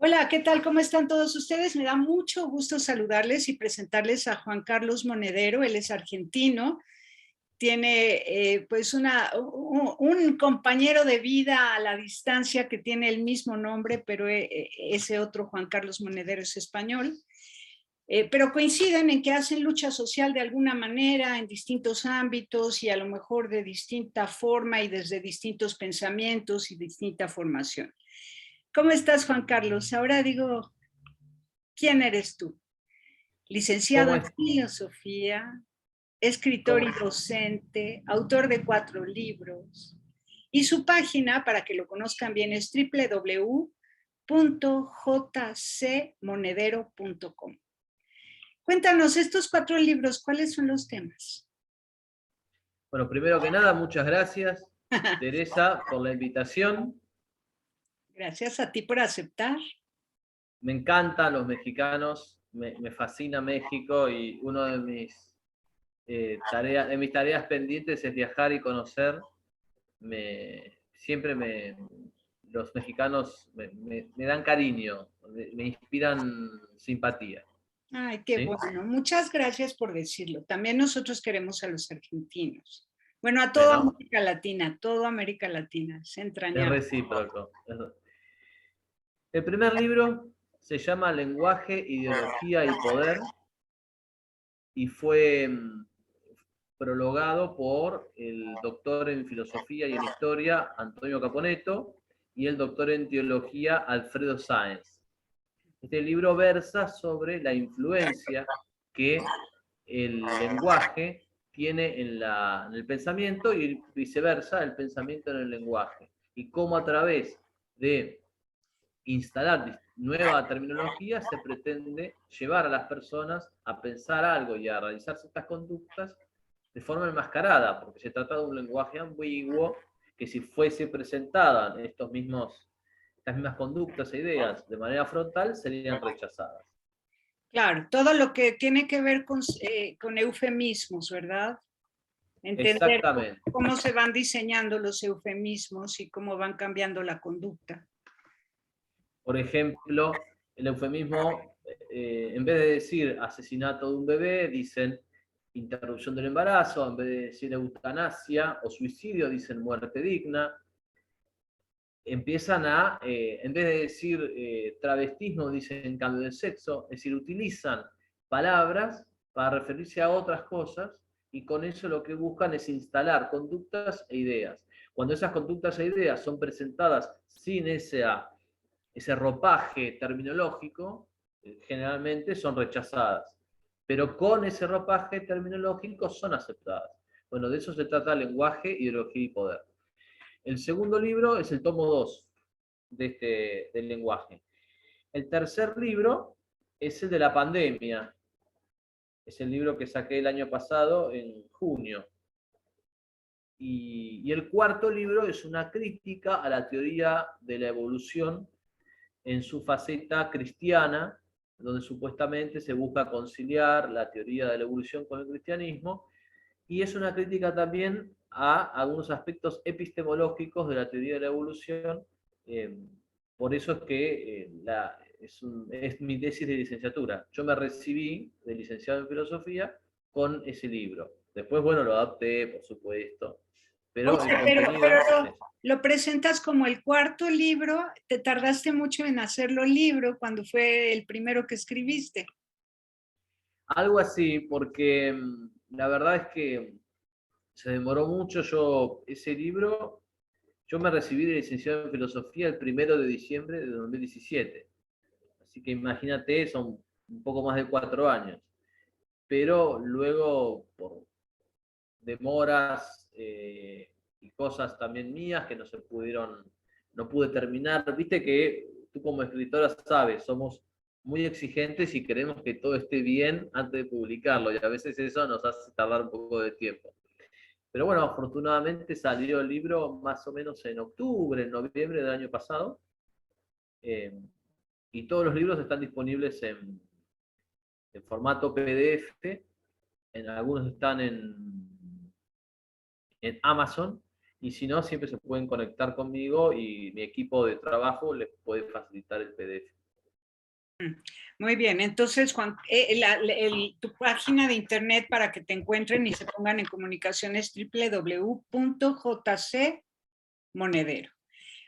Hola, ¿qué tal? ¿Cómo están todos ustedes? Me da mucho gusto saludarles y presentarles a Juan Carlos Monedero. Él es argentino, tiene pues un compañero de vida a la distancia que tiene el mismo nombre, pero ese otro Juan Carlos Monedero es español. Pero coinciden en que hacen lucha social de alguna manera en distintos ámbitos y a lo mejor de distinta forma y desde distintos pensamientos y distinta formación. ¿Cómo estás, Juan Carlos? Ahora digo, ¿quién eres tú? Licenciado ¿Cómo en es? filosofía, escritor ¿Cómo? y docente, autor de 4 libros. Y su página, para que lo conozcan bien, es www.jcmonedero.com. Cuéntanos, estos 4 libros, ¿cuáles son los temas? Bueno, primero que nada, muchas gracias, Teresa, por la invitación. Gracias a ti por aceptar. Me encantan los mexicanos, me fascina México y una de mis tareas pendientes es viajar y conocer. Siempre los mexicanos me dan cariño, me inspiran simpatía. Ay, qué ¿Sí? bueno. Muchas gracias por decirlo. También nosotros queremos a los argentinos. Bueno, a Bueno, Toda América Latina, es es entrañable. recíproco. El primer libro se llama Lenguaje, Ideología y Poder y fue prologado por el doctor en filosofía y en historia Antonio Caponeto y el doctor en teología Alfredo Sáenz. Este libro versa sobre la influencia que el lenguaje tiene en el pensamiento y viceversa, el pensamiento en el lenguaje. Y cómo a través de instalar nueva terminología se pretende llevar a las personas a pensar algo y a realizar ciertas conductas de forma enmascarada, porque se trata de un lenguaje ambiguo que si fuese presentada en estas mismas conductas e ideas de manera frontal serían rechazadas. Claro, todo lo que tiene que ver con eufemismos, ¿verdad? Entender Exactamente. cómo se van diseñando los eufemismos y cómo van cambiando la conducta. Por ejemplo, el eufemismo, en vez de decir asesinato de un bebé, dicen interrupción del embarazo, en vez de decir eutanasia o suicidio, dicen muerte digna. Empiezan en vez de decir travestismo, dicen cambio de sexo, es decir, utilizan palabras para referirse a otras cosas y con eso lo que buscan es instalar conductas e ideas. Cuando esas conductas e ideas son presentadas sin ese ropaje terminológico, generalmente son rechazadas, pero con ese ropaje terminológico son aceptadas. Bueno, de eso se trata Lenguaje, Ideología y Poder. El segundo libro es el tomo 2 del lenguaje. El tercer libro es el de la pandemia. Es el libro que saqué el año pasado, en junio. Y el cuarto libro es una crítica a la teoría de la evolución en su faceta cristiana, donde supuestamente se busca conciliar la teoría de la evolución con el cristianismo, y es una crítica también a algunos aspectos epistemológicos de la teoría de la evolución. eh, por eso es que es mi tesis de licenciatura. Yo me recibí de licenciado en filosofía con ese libro. Después, bueno, lo adapté, por supuesto, Oye, pero el pero contenido es ese. lo presentas como el cuarto libro, te tardaste mucho en hacerlo libro cuando fue el primero que escribiste. Algo así, porque la verdad es que se demoró mucho. Ese libro, yo me recibí de licenciado en filosofía el 1 de diciembre de 2017. Así que imagínate, son un poco más de 4 años. Pero luego, por demoras y cosas también mías que no pude terminar. Viste que tú como escritora sabes, somos muy exigentes y queremos que todo esté bien antes de publicarlo y a veces eso nos hace tardar un poco de tiempo. Pero bueno, afortunadamente salió el libro más o menos en octubre, en noviembre del año pasado. eh, y todos los libros están disponibles en formato PDF, algunos están en Amazon y si no, siempre se pueden conectar conmigo y mi equipo de trabajo les puede facilitar el PDF. Muy bien, entonces Juan, tu página de internet para que te encuentren y se pongan en comunicación es www.jcmonedero.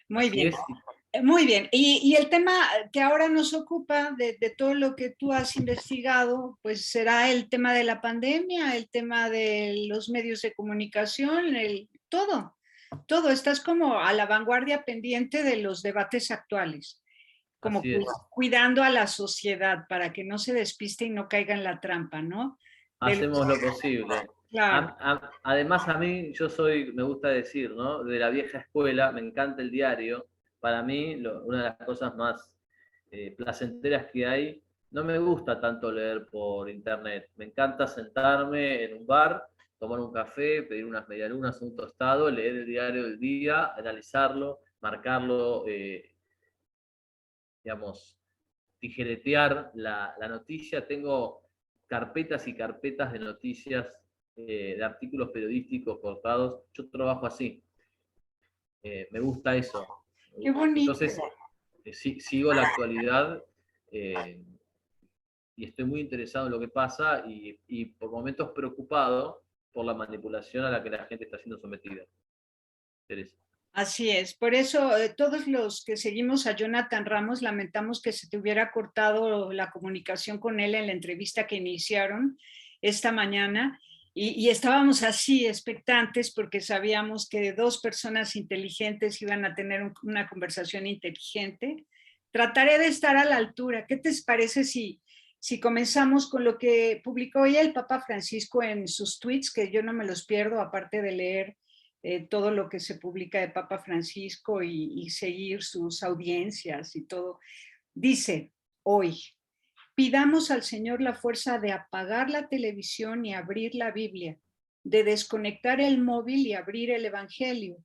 Muy Así bien. es. Muy bien, y el tema que ahora nos ocupa de todo lo que tú has investigado, pues será el tema de la pandemia, el tema de los medios de comunicación, todo. Estás como a la vanguardia pendiente de los debates actuales, como Así es. cuidando a la sociedad para que no se despiste y no caiga en la trampa, ¿no? Hacemos lo posible. Claro. Además, a mí, yo soy, me gusta decir, ¿no? De la vieja escuela, me encanta el diario. Para mí, una de las cosas más placenteras que hay, no me gusta tanto leer por internet. Me encanta sentarme en un bar, tomar un café, pedir unas medialunas, un tostado, leer el diario del día, analizarlo, marcarlo, digamos, tijeretear la noticia. Tengo carpetas y carpetas de noticias, de artículos periodísticos cortados. Yo trabajo así. Me gusta eso. Qué bonito. Entonces, sigo la actualidad y estoy muy interesado en lo que pasa y por momentos preocupado por la manipulación a la que la gente está siendo sometida. Teresa. Así es, por eso todos los que seguimos a Jonathan Ramos lamentamos que se te hubiera cortado la comunicación con él en la entrevista que iniciaron esta mañana y estábamos así expectantes porque sabíamos que dos personas inteligentes iban a tener una conversación inteligente. Trataré de estar a la altura. ¿Qué te parece si comenzamos con lo que publicó hoy el Papa Francisco en sus tweets, que yo no me los pierdo, aparte de leer todo lo que se publica de Papa Francisco y seguir sus audiencias y todo? Dice hoy: pidamos al Señor la fuerza de apagar la televisión y abrir la Biblia, de desconectar el móvil y abrir el Evangelio.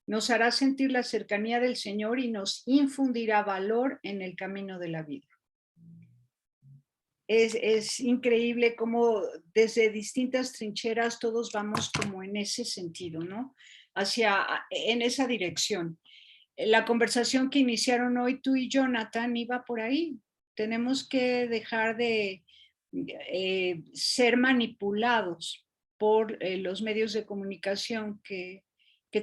Nos hará sentir la cercanía del Señor y nos infundirá valor en el camino de la vida. Es increíble cómo desde distintas trincheras todos vamos como en ese sentido, ¿no? En esa dirección. La conversación que iniciaron hoy tú y Jonathan iba por ahí. Tenemos que dejar de ser manipulados por los medios de comunicación que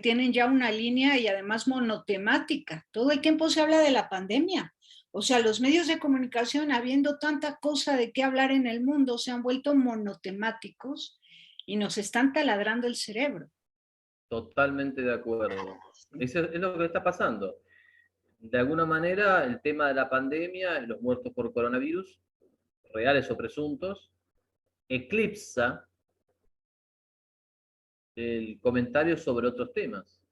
tienen ya una línea y además monotemática. Todo el tiempo se habla de la pandemia. O sea, los medios de comunicación, habiendo tanta cosa de qué hablar en el mundo, se han vuelto monotemáticos y nos están taladrando el cerebro. Totalmente de acuerdo. Eso es lo que está pasando. De alguna manera, el tema de la pandemia, los muertos por coronavirus, reales o presuntos, eclipsa el comentario sobre otros temas.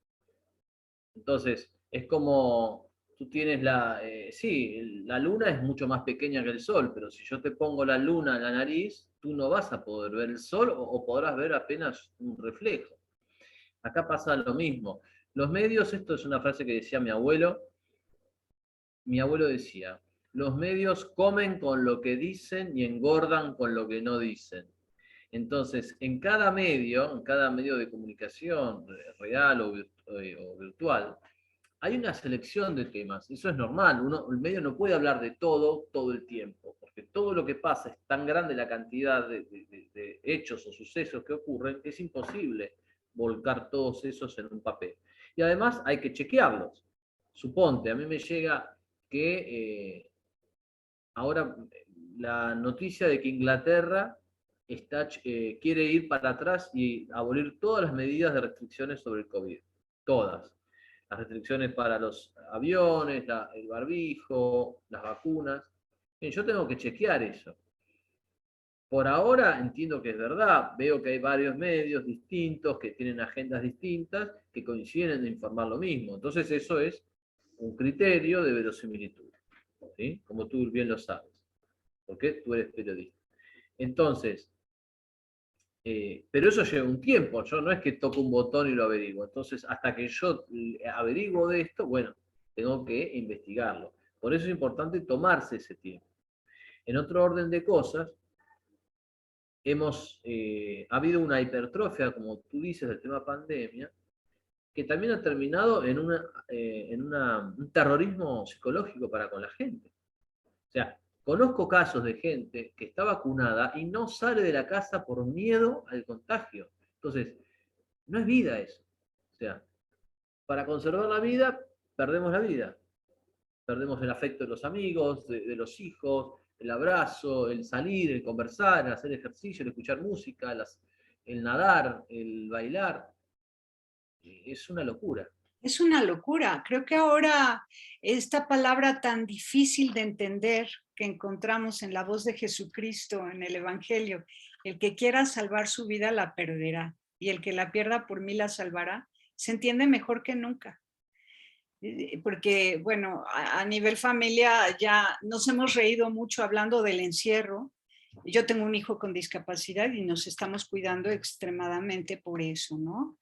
Entonces, es como tú tienes sí, la luna es mucho más pequeña que el sol, pero si yo te pongo la luna en la nariz, tú no vas a poder ver el sol o podrás ver apenas un reflejo. Acá pasa lo mismo. Los medios, esto es una frase que decía mi abuelo decía, los medios comen con lo que dicen y engordan con lo que no dicen. Entonces, en cada medio de comunicación, real o virtual, hay una selección de temas. Eso es normal. El medio no puede hablar de todo el tiempo, porque todo lo que pasa es tan grande la cantidad de hechos o sucesos que ocurren, que es imposible volcar todos esos en un papel. Y además hay que chequearlos. Suponte, a mí me llega que ahora la noticia de que Inglaterra quiere ir para atrás y abolir todas las medidas de restricciones sobre el COVID. Todas. Las restricciones para los aviones, el barbijo, las vacunas. Bien, yo tengo que chequear eso. Por ahora entiendo que es verdad. Veo que hay varios medios distintos que tienen agendas distintas que coinciden en informar lo mismo. Entonces eso es un criterio de verosimilitud, ¿sí? Como tú bien lo sabes, porque tú eres periodista. Entonces, pero eso lleva un tiempo, yo no es que toco un botón y lo averiguo. Entonces, hasta que yo averiguo de esto, bueno, tengo que investigarlo. Por eso es importante tomarse ese tiempo. En otro orden de cosas, ha habido una hipertrofia, como tú dices, del tema pandemia, que también ha terminado en un terrorismo psicológico para con la gente. O sea, conozco casos de gente que está vacunada y no sale de la casa por miedo al contagio. Entonces, no es vida eso. O sea, para conservar la vida, perdemos la vida. Perdemos el afecto de los amigos, de los hijos, el abrazo, el salir, el conversar, el hacer ejercicio, el escuchar música, el nadar, el bailar. Es una locura. Es una locura. Creo que ahora esta palabra tan difícil de entender que encontramos en la voz de Jesucristo en el Evangelio, el que quiera salvar su vida la perderá y el que la pierda por mí la salvará, se entiende mejor que nunca. Porque, bueno, a nivel familia ya nos hemos reído mucho hablando del encierro. Yo tengo un hijo con discapacidad y nos estamos cuidando extremadamente por eso, ¿no?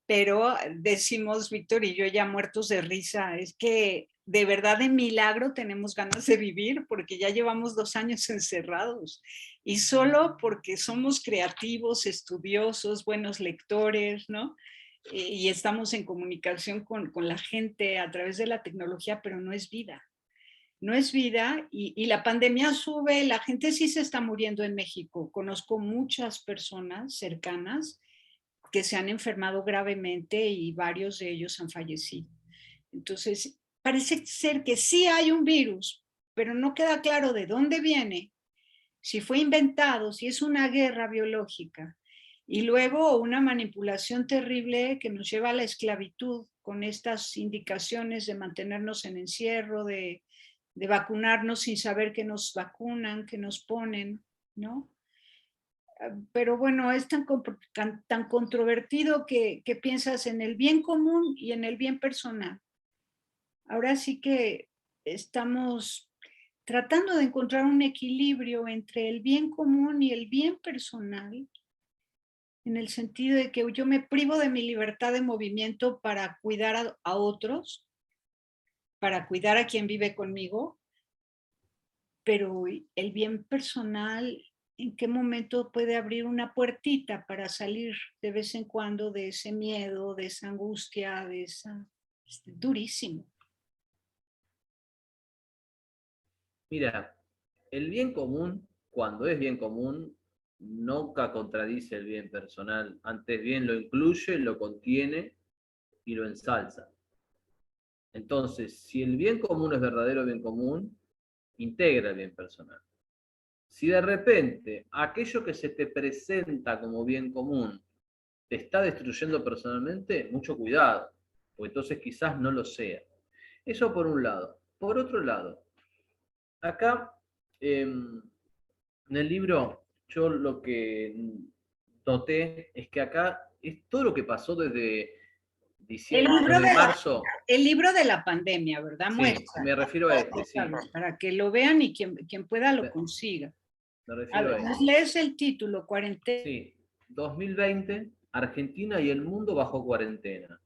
Pero decimos, Víctor y yo ya muertos de risa, es que de verdad de milagro tenemos ganas de vivir porque ya llevamos 2 años encerrados y solo porque somos creativos, estudiosos, buenos lectores, ¿no? Y estamos en comunicación con la gente a través de la tecnología, pero no es vida. No es vida y la pandemia sube, la gente sí se está muriendo en México. Conozco muchas personas cercanas que se han enfermado gravemente y varios de ellos han fallecido. Entonces, parece ser que sí hay un virus, pero no queda claro de dónde viene, si fue inventado, si es una guerra biológica y luego una manipulación terrible que nos lleva a la esclavitud con estas indicaciones de mantenernos en encierro, de vacunarnos sin saber que nos vacunan, que nos ponen, ¿no? Pero bueno, es tan controvertido que piensas en el bien común y en el bien personal. Ahora sí que estamos tratando de encontrar un equilibrio entre el bien común y el bien personal, en el sentido de que yo me privo de mi libertad de movimiento para cuidar a otros, para cuidar a quien vive conmigo, pero el bien personal, ¿en qué momento puede abrir una puertita para salir de vez en cuando de ese miedo, de esa angustia, de esa... Es durísimo. Mira, el bien común, cuando es bien común, nunca contradice el bien personal, antes bien lo incluye, lo contiene y lo ensalza. Entonces, si el bien común es verdadero bien común, integra el bien personal. Si de repente aquello que se te presenta como bien común te está destruyendo personalmente, mucho cuidado, porque entonces quizás no lo sea. Eso por un lado. Por otro lado, acá en el libro yo lo que noté es que acá es todo lo que pasó desde diciembre, desde marzo. El libro de la pandemia, ¿verdad? Sí, Muestra. me refiero a este, sí. Para que lo vean y quien pueda lo consiga. Me refiero a ¿Nos este. lees el título? Cuarentena. Sí, 2020, Argentina y el mundo bajo cuarentena.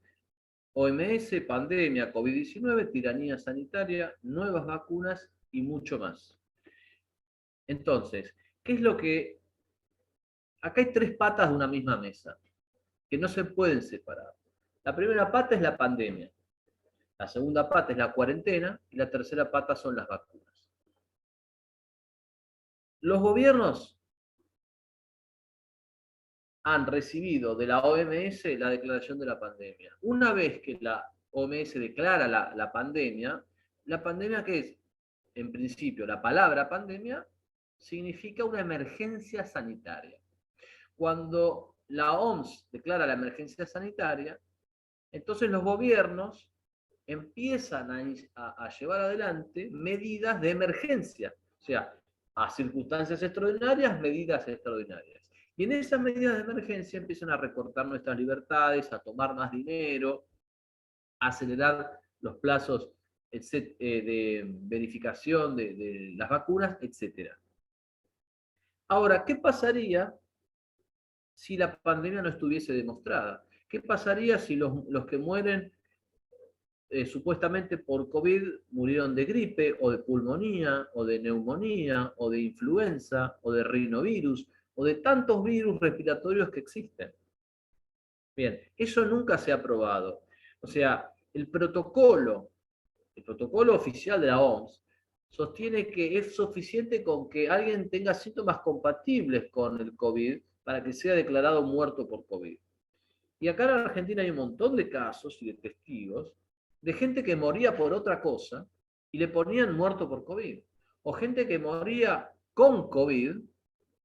OMS, pandemia, COVID-19, tiranía sanitaria, nuevas vacunas y mucho más. Entonces, ¿qué es lo que... Acá hay 3 patas de una misma mesa, que no se pueden separar. La primera pata es la pandemia, la segunda pata es la cuarentena y la tercera pata son las vacunas. Los gobiernos han recibido de la OMS la declaración de la pandemia. Una vez que la OMS declara la pandemia ¿qué es? En principio, la palabra pandemia significa una emergencia sanitaria. Cuando la OMS declara la emergencia sanitaria, entonces los gobiernos empiezan a llevar adelante medidas de emergencia, o sea, a circunstancias extraordinarias, medidas extraordinarias. Y en esas medidas de emergencia empiezan a recortar nuestras libertades, a tomar más dinero, a acelerar los plazos de verificación de las vacunas, etc. Ahora, ¿qué pasaría si la pandemia no estuviese demostrada? ¿Qué pasaría si los que mueren supuestamente por COVID murieron de gripe o de pulmonía o de neumonía o de influenza o de rinovirus o de tantos virus respiratorios que existen? Bien, eso nunca se ha probado. O sea, el protocolo oficial de la OMS sostiene que es suficiente con que alguien tenga síntomas compatibles con el COVID para que sea declarado muerto por COVID. Y acá en Argentina hay un montón de casos y de testigos de gente que moría por otra cosa y le ponían muerto por COVID. O gente que moría con COVID,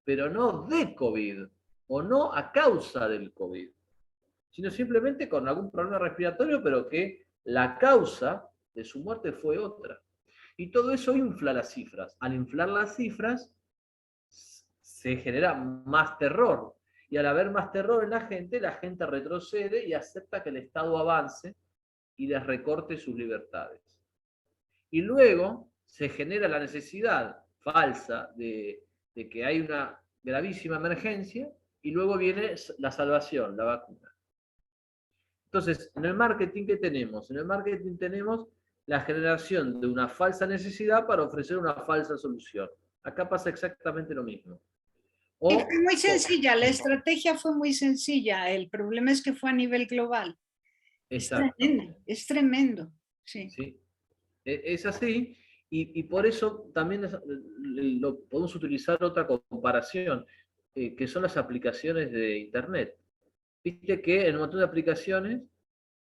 pero no de COVID, o no a causa del COVID, sino simplemente con algún problema respiratorio, pero que la causa de su muerte fue otra. Y todo eso infla las cifras. Al inflar las cifras, se genera más terror. Y al haber más terror en la gente retrocede y acepta que el Estado avance y les recorte sus libertades. Y luego se genera la necesidad falsa de que hay una gravísima emergencia y luego viene la salvación, la vacuna. Entonces, en el marketing, ¿qué tenemos? En el marketing tenemos la generación de una falsa necesidad para ofrecer una falsa solución. Acá pasa exactamente lo mismo. Y fue muy sencilla, la estrategia fue muy sencilla, el problema es que fue a nivel global. Exacto. Es tremendo, sí. ¿Sí? Es así, y por eso también lo podemos utilizar otra comparación, que son las aplicaciones de Internet. Viste que en un montón de aplicaciones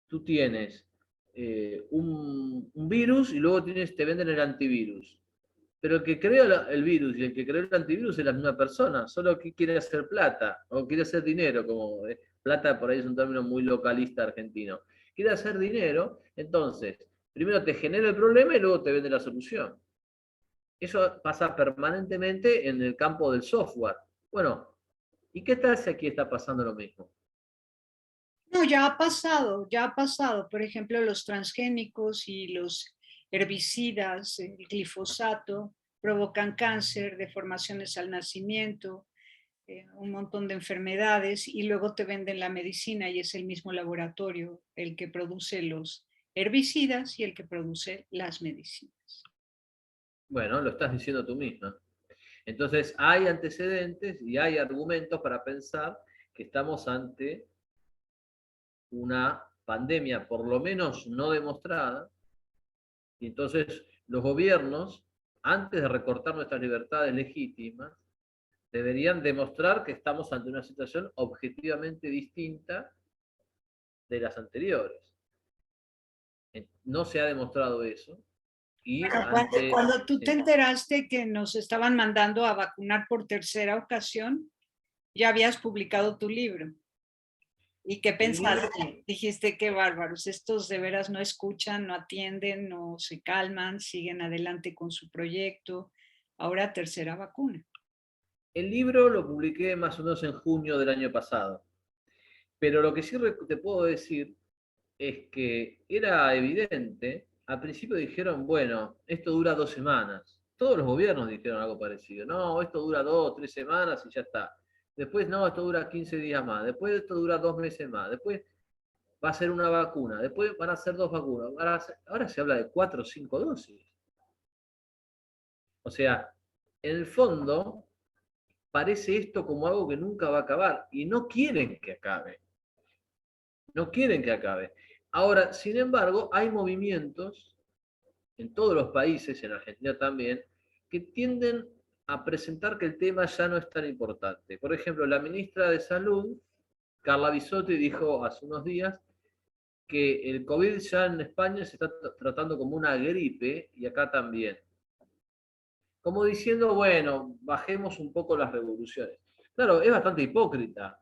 tú tienes un virus y luego te venden el antivirus. Pero el que crea el virus y el que creó el antivirus es la misma persona, solo que quiere hacer plata o quiere hacer dinero, como plata por ahí es un término muy localista argentino. Quiere hacer dinero, entonces, primero te genera el problema y luego te vende la solución. Eso pasa permanentemente en el campo del software. Bueno, ¿y qué tal si aquí está pasando lo mismo? No, ya ha pasado. Por ejemplo, los transgénicos y los herbicidas, el glifosato, provocan cáncer, deformaciones al nacimiento, un montón de enfermedades y luego te venden la medicina y es el mismo laboratorio el que produce los herbicidas y el que produce las medicinas. Bueno, lo estás diciendo tú misma. Entonces, hay antecedentes y hay argumentos para pensar que estamos ante una pandemia, por lo menos no demostrada, y entonces los gobiernos, antes de recortar nuestras libertades legítimas, deberían demostrar que estamos ante una situación objetivamente distinta de las anteriores. No se ha demostrado eso. Y Bueno, cuando tú te sí. enteraste que nos estaban mandando a vacunar por tercera ocasión, ya habías publicado tu libro. ¿Y qué pensaste? Dijiste, qué bárbaros, estos de veras no escuchan, no atienden, no se calman, siguen adelante con su proyecto. Ahora tercera vacuna. El libro lo publiqué más o menos en junio del año pasado. Pero lo que sí te puedo decir es que era evidente, al principio dijeron, bueno, esto dura 2 semanas. Todos los gobiernos dijeron algo parecido. No, esto dura 2 o 3 semanas y ya está. Después, no, esto dura 15 días más. Después, esto dura 2 meses más. Después, va a ser una vacuna. Después, van a ser 2 vacunas. Ahora se habla de 4 o 5 dosis. O sea, en el fondo, parece esto como algo que nunca va a acabar. Y no quieren que acabe. No quieren que acabe. Ahora, sin embargo, hay movimientos en todos los países, en Argentina también, que tienden a presentar que el tema ya no es tan importante. Por ejemplo, la ministra de Salud, Carla Bisotti, dijo hace unos días que el COVID ya en España se está tratando como una gripe y acá también. Como diciendo, bueno, bajemos un poco las revoluciones. Claro, es bastante hipócrita,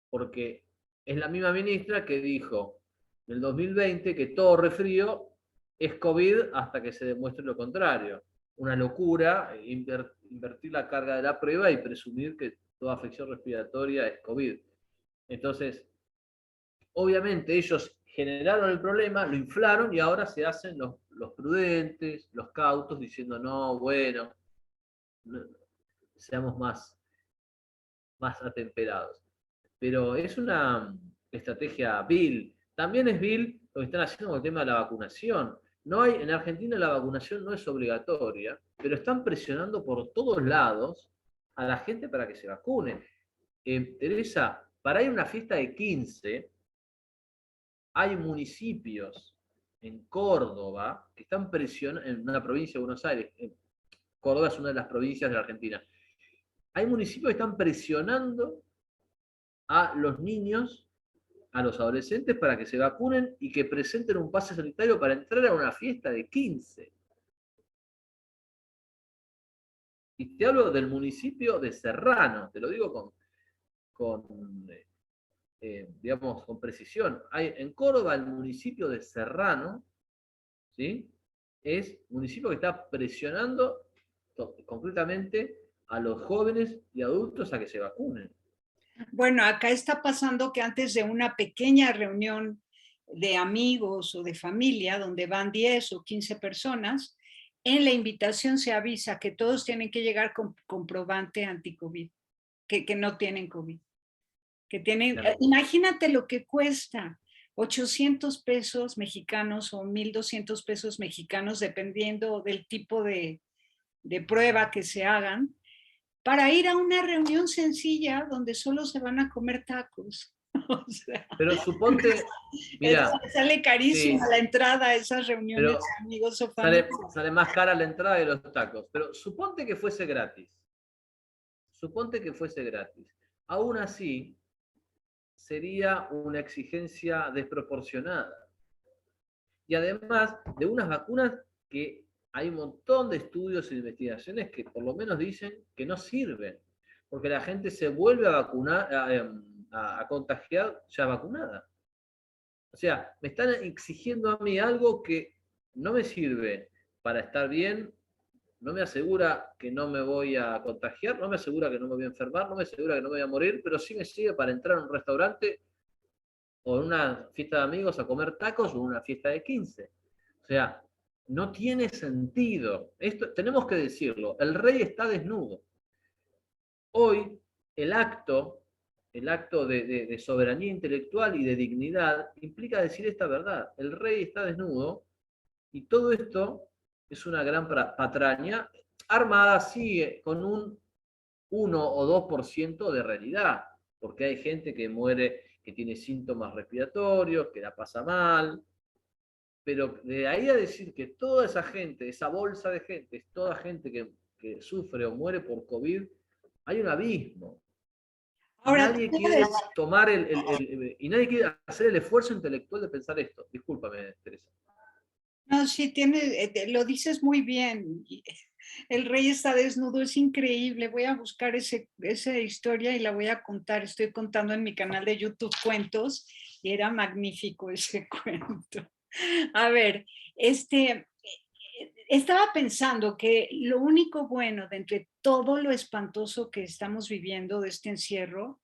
porque es la misma ministra que dijo en el 2020 que todo resfrío es COVID hasta que se demuestre lo contrario. Una locura invertir la carga de la prueba y presumir que toda afección respiratoria es COVID. Entonces, obviamente ellos generaron el problema, lo inflaron y ahora se hacen los prudentes, los cautos, diciendo, no, bueno, seamos más atemperados. Pero es una estrategia vil. También es vil lo que están haciendo con el tema de la vacunación. No hay, en Argentina la vacunación no es obligatoria, pero están presionando por todos lados a la gente para que se vacune. Teresa, para ir a una fiesta de 15, hay municipios en Córdoba que están presionando, en una provincia de Buenos Aires, Córdoba es una de las provincias de la Argentina, hay municipios que están presionando a los niños, a los adolescentes, para que se vacunen y que presenten un pase sanitario para entrar a una fiesta de 15. Y te hablo del municipio de Serrano, te lo digo digamos, con precisión. Hay en Córdoba el municipio de Serrano, ¿sí? Es un municipio que está presionando concretamente a los jóvenes y adultos a que se vacunen. Bueno, acá está pasando que antes de una pequeña reunión de amigos o de familia, donde van 10 o 15 personas, en la invitación se avisa que todos tienen que llegar con comprobante anti-COVID, que no tienen COVID. Que tienen, Claro. imagínate lo que cuesta, 800 pesos mexicanos o 1,200 pesos mexicanos, dependiendo del tipo de prueba que se hagan, para ir a una reunión sencilla donde solo se van a comer tacos. O sea, Pero suponte, mira, sale carísima sí, la entrada a esas reuniones pero de amigos o familia. sale más cara la entrada de los tacos. Pero suponte que fuese gratis. Suponte que fuese gratis. Aún así, sería una exigencia desproporcionada. Y además de unas vacunas que hay un montón de estudios e investigaciones que por lo menos dicen que no sirven, porque la gente se vuelve a vacunar, a contagiar ya vacunada. O sea, me están exigiendo a mí algo que no me sirve para estar bien, no me asegura que no me voy a contagiar, no me asegura que no me voy a enfermar, no me asegura que no me voy a morir, pero sí me sirve para entrar a un restaurante o en una fiesta de amigos a comer tacos o en una fiesta de 15. O sea, no tiene sentido. Esto tenemos que decirlo. El rey está desnudo. Hoy el acto, de soberanía intelectual y de dignidad implica decir esta verdad. El rey está desnudo y todo esto es una gran patraña armada, sí, con un 1 o 2% de realidad, porque hay gente que muere, que tiene síntomas respiratorios, que la pasa mal, pero de ahí a decir que toda esa gente, esa bolsa de gente, es toda gente que sufre o muere por COVID, hay un abismo. Y Ahora, nadie quiere tomar y nadie quiere hacer el esfuerzo intelectual de pensar esto. Discúlpame, Teresa. no, sí, lo dices muy bien. El rey está desnudo, es increíble. Voy a buscar esa historia y la voy a contar. Estoy contando en mi canal de YouTube cuentos y era magnífico ese cuento. A ver, estaba pensando que lo único bueno de entre todo lo espantoso que estamos viviendo de este encierro,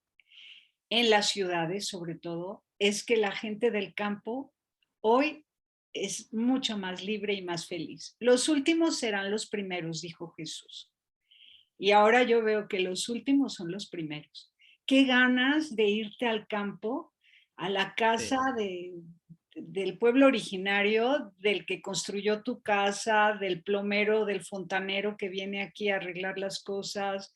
en las ciudades sobre todo, es que la gente del campo hoy es mucho más libre y más feliz. Los últimos serán los primeros, dijo Jesús. Y ahora yo veo que los últimos son los primeros. Qué ganas de irte al campo, a la casa del pueblo originario, del que construyó tu casa, del plomero, del fontanero que viene aquí a arreglar las cosas,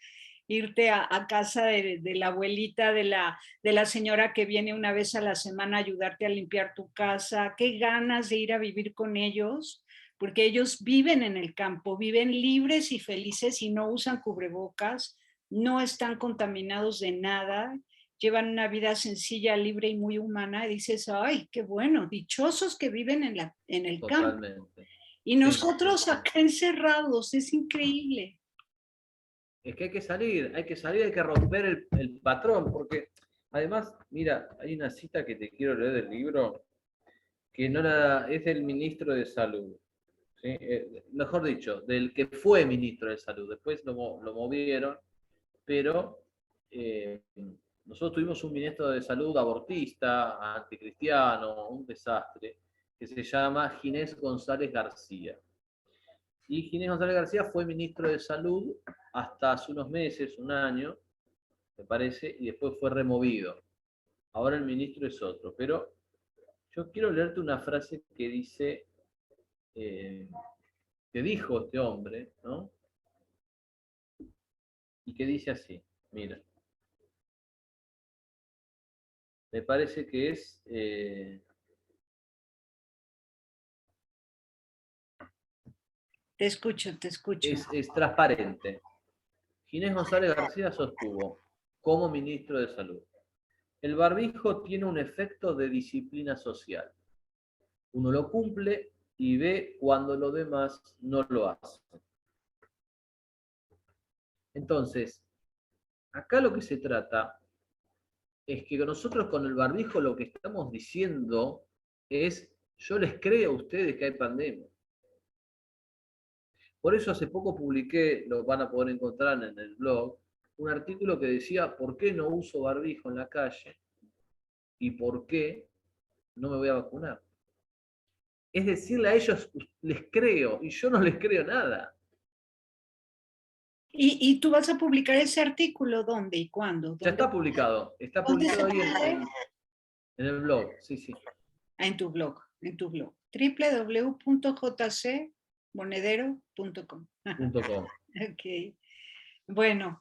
irte a casa de la abuelita, de la señora que viene una vez a la semana a ayudarte a limpiar tu casa. Qué ganas de ir a vivir con ellos, porque ellos viven en el campo, viven libres y felices y no usan cubrebocas, no están contaminados de nada, llevan una vida sencilla, libre y muy humana, y dices, ay, qué bueno, dichosos que viven en el campo. Totalmente. Y Sí, sí, nosotros sí. acá encerrados, es increíble. Es que hay que salir, hay que romper el patrón, porque además, mira, hay una cita que te quiero leer del libro, que no es del ministro de Salud, ¿sí? Mejor dicho, del que fue ministro de Salud, después lo movieron, pero nosotros tuvimos un ministro de Salud abortista, anticristiano, un desastre, que se llama Ginés González García. Y Ginés González García fue ministro de Salud hasta hace unos meses, un año, me parece, y después fue removido. Ahora el ministro es otro. Pero yo quiero leerte una frase que dice, que dijo este hombre, ¿no? Y que dice así, mira, me parece que es, Te escucho, te escucho. Es transparente. Ginés González García sostuvo, como ministro de Salud, el barbijo tiene un efecto de disciplina social. Uno lo cumple y ve cuando los demás no lo hacen. Entonces, acá lo que se trata es que nosotros con el barbijo lo que estamos diciendo es, yo les creo a ustedes que hay pandemia. Por eso hace poco publiqué, lo van a poder encontrar en el blog, un artículo que decía por qué no uso barbijo en la calle y por qué no me voy a vacunar. Es decirle a ellos, les creo, y yo no les creo nada. ¿Y tú vas a publicar ese artículo dónde y cuándo? Ya Está ¿Dónde se publicado ahí puede? en el blog, sí, sí. En tu blog, www.jcmonedero.com. .com. Ok, bueno,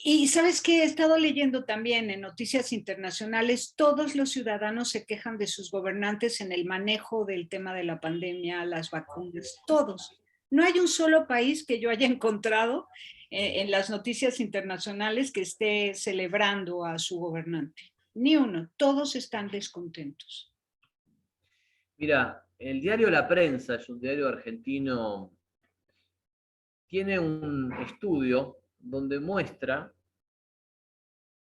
y sabes que he estado leyendo también en noticias internacionales, todos los ciudadanos se quejan de sus gobernantes en el manejo del tema de la pandemia, las vacunas, todos. No hay un solo país que yo haya encontrado en las noticias internacionales que esté celebrando a su gobernante. Ni uno, todos están descontentos. Mira, el diario La Prensa, es un diario argentino, tiene un estudio donde muestra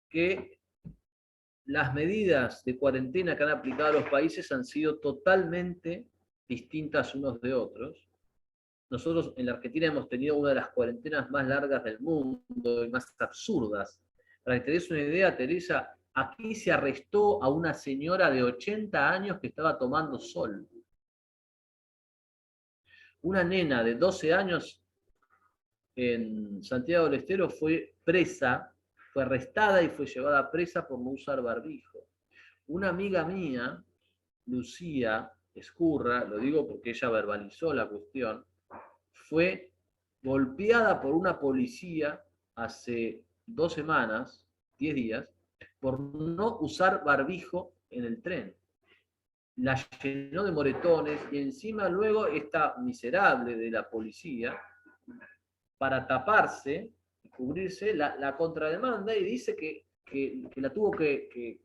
que las medidas de cuarentena que han aplicado los países han sido totalmente distintas unos de otros. Nosotros en la Argentina hemos tenido una de las cuarentenas más largas del mundo y más absurdas. Para que te des una idea, Teresa, aquí se arrestó a una señora de 80 años que estaba tomando sol. Una nena de 12 años en Santiago del Estero fue presa, fue arrestada y fue llevada presa por no usar barbijo. Una amiga mía, Lucía Escurra, lo digo porque ella verbalizó la cuestión, fue golpeada por una policía hace 2 semanas, 10 días, por no usar barbijo en el tren. La llenó de moretones y encima luego esta miserable de la policía, para taparse y cubrirse, la contrademanda y dice que la tuvo que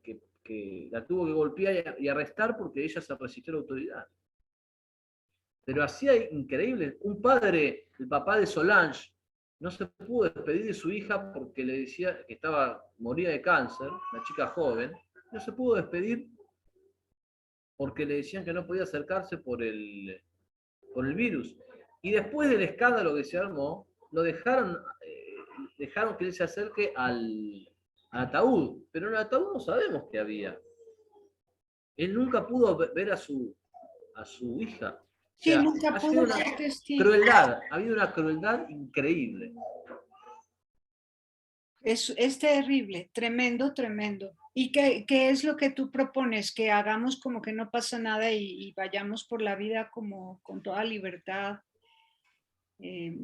la tuvo que golpear y arrestar porque ella se resistió a la autoridad. Pero así hay increíble. Un padre, el papá de Solange, no se pudo despedir de su hija porque le decía que moría de cáncer, una chica joven. No se pudo despedir porque le decían que no podía acercarse por el virus. Y después del escándalo que se armó, lo dejaron que él se acerque al ataúd. Pero en el ataúd no sabemos qué había. Él nunca pudo ver a su hija. O Sí, sea, nunca ha sido pudo una ser testigo. crueldad, ha habido una crueldad increíble. Es terrible, tremendo, tremendo. ¿Y qué es lo que tú propones? Que hagamos como que no pasa nada y vayamos por la vida como con toda libertad, eh,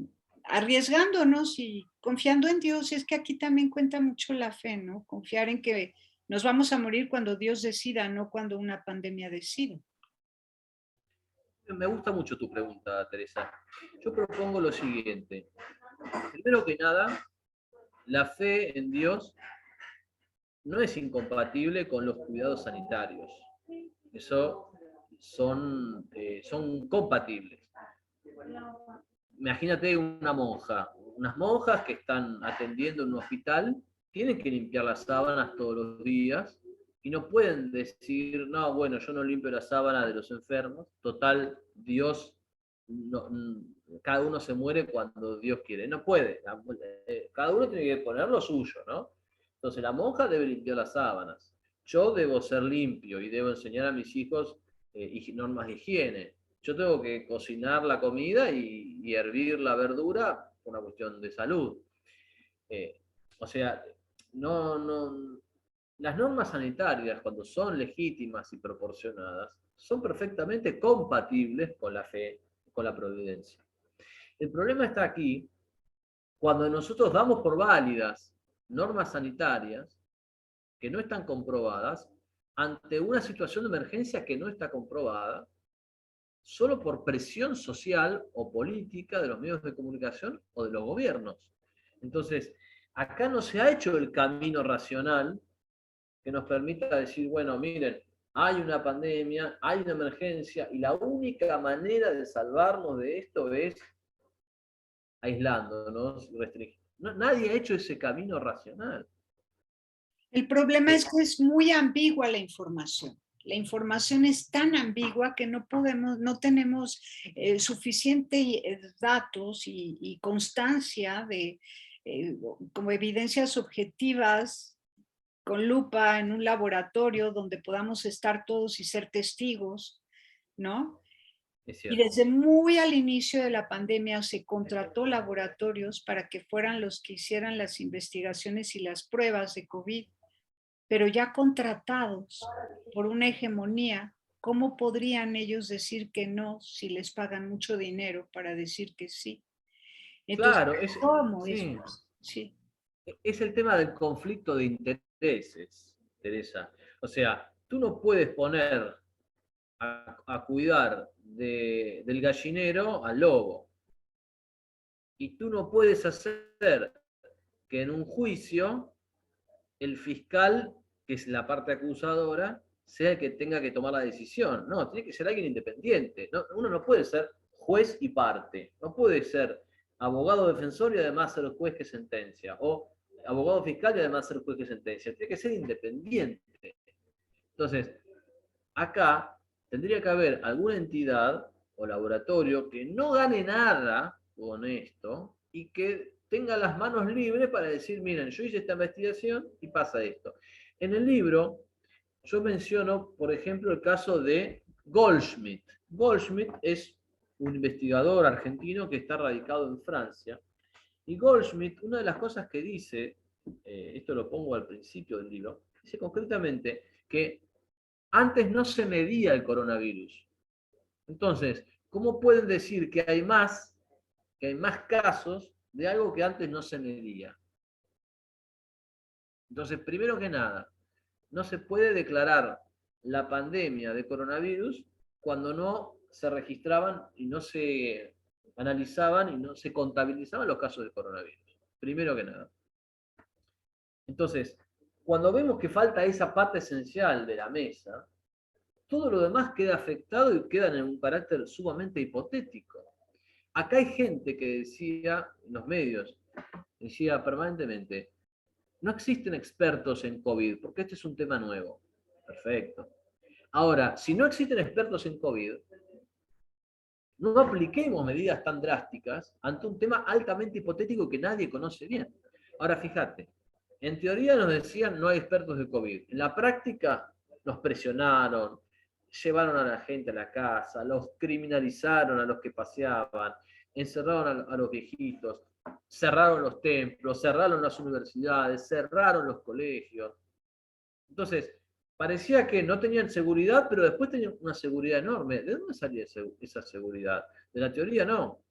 arriesgándonos y confiando en Dios. Es que aquí también cuenta mucho la fe, ¿no? Confiar en que nos vamos a morir cuando Dios decida, no cuando una pandemia decida. Me gusta mucho tu pregunta, Teresa. Yo propongo lo siguiente. Primero que nada, la fe en Dios no es incompatible con los cuidados sanitarios. Eso son compatibles. Imagínate una monja, unas monjas que están atendiendo en un hospital, tienen que limpiar las sábanas todos los días y no pueden decir, no, bueno, yo no limpio la sábana de los enfermos, total, Dios, no, cada uno se muere cuando Dios quiere, no puede, cada uno tiene que poner lo suyo, ¿no? Entonces la monja debe limpiar las sábanas, yo debo ser limpio y debo enseñar a mis hijos normas de higiene. Yo tengo que cocinar la comida y hervir la verdura por una cuestión de salud. O sea, las normas sanitarias, cuando son legítimas y proporcionadas, son perfectamente compatibles con la fe, con la providencia. El problema está aquí cuando nosotros damos por válidas normas sanitarias que no están comprobadas ante una situación de emergencia que no está comprobada solo por presión social o política de los medios de comunicación o de los gobiernos. Entonces, acá no se ha hecho el camino racional que nos permita decir, bueno, miren, hay una pandemia, hay una emergencia, y la única manera de salvarnos de esto es aislándonos, restringiendo. Nadie ha hecho ese camino racional. El problema es que es muy ambigua la información. La información es tan ambigua que no podemos, no tenemos suficientes datos y constancia de como evidencias objetivas con lupa en un laboratorio donde podamos estar todos y ser testigos, ¿no? Y desde muy al inicio de la pandemia se contrató laboratorios para que fueran los que hicieran las investigaciones y las pruebas de COVID, pero ya contratados por una hegemonía, ¿cómo podrían ellos decir que no si les pagan mucho dinero para decir que sí? Entonces, Claro, ¿cómo es? sí, Sí. es el tema del conflicto de intereses, Teresa. O sea, tú no puedes poner a cuidar del gallinero al lobo. Y tú no puedes hacer que en un juicio el fiscal, que es la parte acusadora, sea el que tenga que tomar la decisión. No, tiene que ser alguien independiente. No, uno no puede ser juez y parte. No puede ser abogado defensor y además ser juez que sentencia. O abogado fiscal y además ser juez que sentencia. Tiene que ser independiente. Entonces, acá tendría que haber alguna entidad o laboratorio que no gane nada con esto y que tenga las manos libres para decir, miren, yo hice esta investigación y pasa esto. En el libro yo menciono, por ejemplo, el caso de Goldschmidt. Goldschmidt es un investigador argentino que está radicado en Francia. Y Goldschmidt, una de las cosas que dice, esto lo pongo al principio del libro, dice concretamente que antes no se medía el coronavirus. Entonces, ¿cómo pueden decir que hay más casos de algo que antes no se medía? Entonces, primero que nada, no se puede declarar la pandemia de coronavirus cuando no se registraban y no se analizaban y no se contabilizaban los casos de coronavirus. Primero que nada. Entonces, cuando vemos que falta esa parte esencial de la mesa, todo lo demás queda afectado y queda en un carácter sumamente hipotético. Acá hay gente que decía, en los medios, decía permanentemente, no existen expertos en COVID, porque este es un tema nuevo. Perfecto. Ahora, si no existen expertos en COVID, no apliquemos medidas tan drásticas ante un tema altamente hipotético que nadie conoce bien. Ahora, fíjate, en teoría nos decían no hay expertos de COVID. En la práctica nos presionaron, llevaron a la gente a la casa, los criminalizaron a los que paseaban, encerraron a los viejitos, cerraron los templos, cerraron las universidades, cerraron los colegios. Entonces, parecía que no tenían seguridad, pero después tenían una seguridad enorme. ¿De dónde salía esa seguridad? De la teoría no.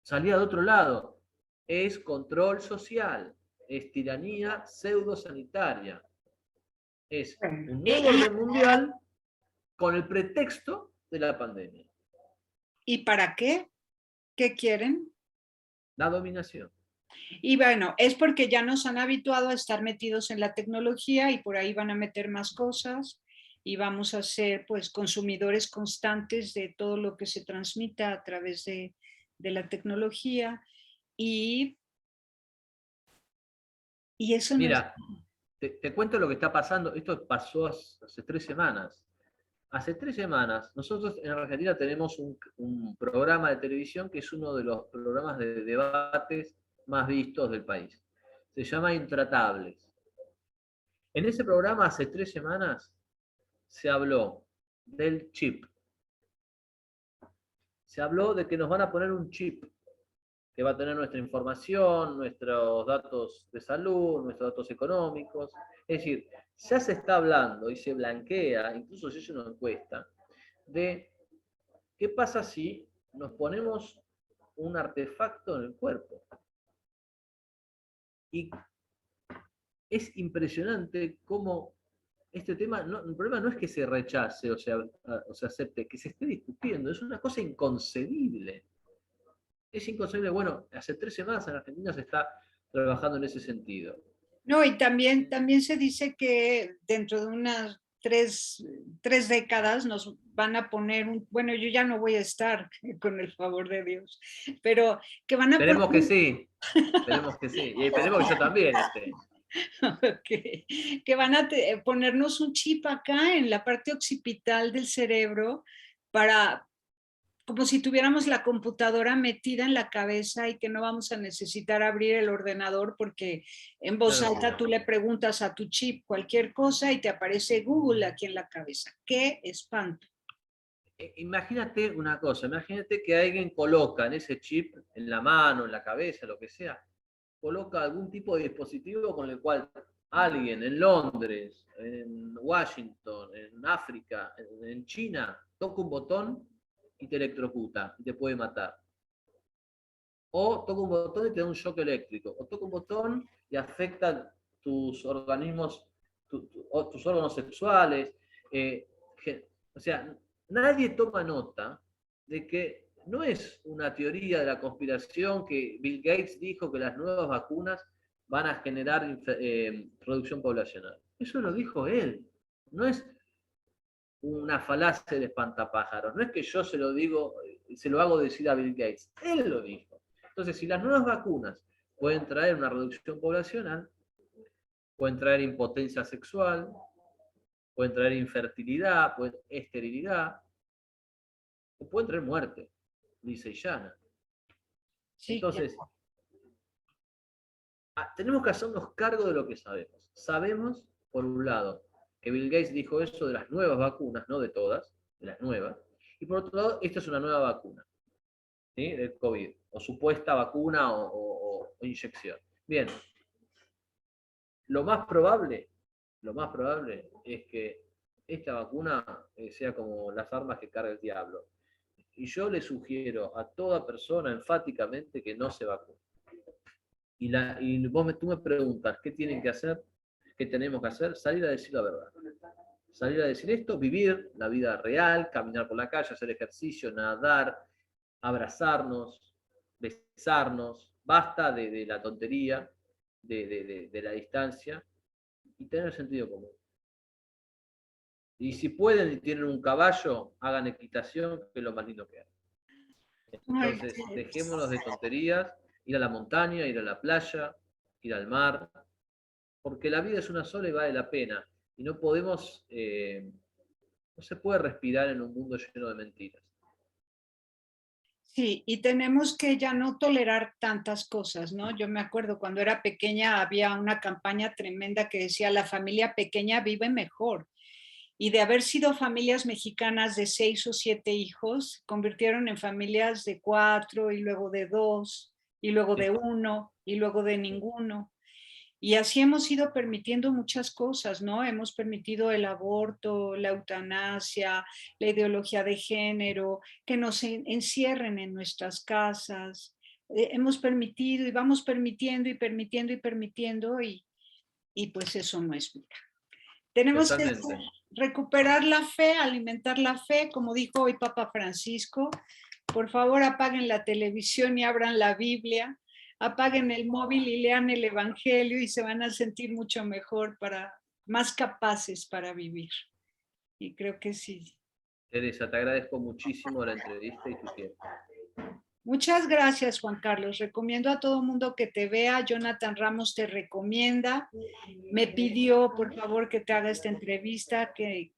Salía de otro lado. Es control social, es tiranía pseudosanitaria. Es un nuevo orden mundial con el pretexto de la pandemia. ¿Y para qué? ¿Qué quieren? La dominación. Y bueno, es porque ya nos han habituado a estar metidos en la tecnología y por ahí van a meter más cosas y vamos a ser pues consumidores constantes de todo lo que se transmita a través de la tecnología y eso no es... Mira, te cuento lo que está pasando. Esto pasó hace 3 semanas. Hace 3 semanas, nosotros en Argentina tenemos un programa de televisión que es uno de los programas de debates más vistos del país. Se llama Intratables. En ese programa, hace 3 semanas, se habló del chip. Se habló de que nos van a poner un chip que va a tener nuestra información, nuestros datos de salud, nuestros datos económicos. Es decir, ya se está hablando y se blanquea, incluso se hizo una encuesta, de qué pasa si nos ponemos un artefacto en el cuerpo. Y es impresionante cómo este tema, el problema no es que se rechace o se acepte, que se esté discutiendo, es una cosa inconcebible. Es inconcebible. Bueno, hace 3 semanas en Argentina se está trabajando en ese sentido. No, y también se dice que dentro de unas tres décadas nos van a poner bueno, yo ya no voy a estar con el favor de Dios, pero que van a Esperemos que poner, sí, esperemos que sí, y esperemos que yo también esté. que van a ponernos un chip acá en la parte occipital del cerebro para, como si tuviéramos la computadora metida en la cabeza y que no vamos a necesitar abrir el ordenador porque en voz alta tú le preguntas a tu chip cualquier cosa y te aparece Google aquí en la cabeza. ¡Qué espanto! Imagínate una cosa, imagínate que alguien coloca en ese chip, en la mano, en la cabeza, lo que sea, coloca algún tipo de dispositivo con el cual alguien en Londres, en Washington, en África, en China, toca un botón y te electrocuta y te puede matar. O toca un botón y te da un shock eléctrico. O toca un botón y afecta tus organismos, tus órganos sexuales. O sea, nadie toma nota de que no es una teoría de la conspiración que Bill Gates dijo que las nuevas vacunas van a generar producción poblacional. Eso lo dijo él. No es una falacia del espantapájaros. No es que yo se lo digo, se lo hago decir a Bill Gates. Él lo dijo. Entonces, si las nuevas vacunas pueden traer una reducción poblacional, pueden traer impotencia sexual, pueden traer infertilidad, esterilidad, o pueden traer muerte, dice Llana. Sí, entonces, tenemos que hacernos cargo de lo que sabemos. Sabemos, por un lado, que Bill Gates dijo eso de las nuevas vacunas, no de todas, de las nuevas, y por otro lado, esta es una nueva vacuna, ¿sí? Del COVID, o supuesta vacuna o inyección. Bien, lo más probable es que esta vacuna sea como las armas que carga el diablo. Y yo le sugiero a toda persona enfáticamente que no se vacune. Tú me preguntas, ¿qué tienen que hacer? ¿Qué tenemos que hacer? Salir a decir la verdad. Salir a decir esto, vivir la vida real, caminar por la calle, hacer ejercicio, nadar, abrazarnos, besarnos. Basta de la tontería, de la distancia y tener sentido común. Y si pueden y tienen un caballo, hagan equitación, que es lo más lindo que hay. Entonces, dejémonos de tonterías, ir a la montaña, ir a la playa, ir al mar, porque la vida es una sola y vale la pena. Y no podemos, no se puede respirar en un mundo lleno de mentiras. Sí, y tenemos que ya no tolerar tantas cosas, ¿no? Yo me acuerdo cuando era pequeña había una campaña tremenda que decía la familia pequeña vive mejor. Y de haber sido familias mexicanas de 6 o 7 hijos, se convirtieron en familias de 4 y luego de 2 y luego de 1 y luego de ninguno. Y así hemos ido permitiendo muchas cosas, ¿no? Hemos permitido el aborto, la eutanasia, la ideología de género, que nos encierren en nuestras casas. Hemos permitido y vamos permitiendo y permitiendo y permitiendo y pues eso no es vida. Tenemos que recuperar la fe, alimentar la fe, como dijo hoy Papa Francisco. Por favor, apaguen la televisión y abran la Biblia, apaguen el móvil y lean el Evangelio y se van a sentir mucho mejor, más capaces para vivir. Y creo que sí. Teresa, te agradezco muchísimo la entrevista y tu tiempo. Muchas gracias, Juan Carlos. Recomiendo a todo mundo que te vea. Jonathan Ramos te recomienda. Me pidió, por favor, que te haga esta entrevista, que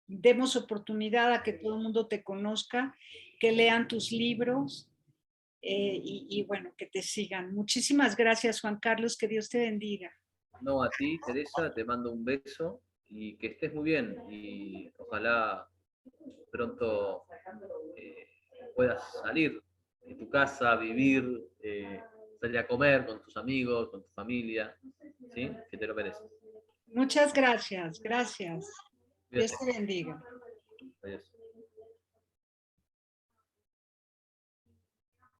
demos oportunidad a que todo el mundo te conozca, que lean tus libros y bueno, que te sigan. Muchísimas gracias, Juan Carlos. Que Dios te bendiga. No, a ti, Teresa, te mando un beso y que estés muy bien. Y ojalá pronto puedas salir de tu casa, vivir, salir a comer con tus amigos, con tu familia, ¿sí? Que te lo mereces. Muchas gracias, gracias. Dios te bendiga. Adiós.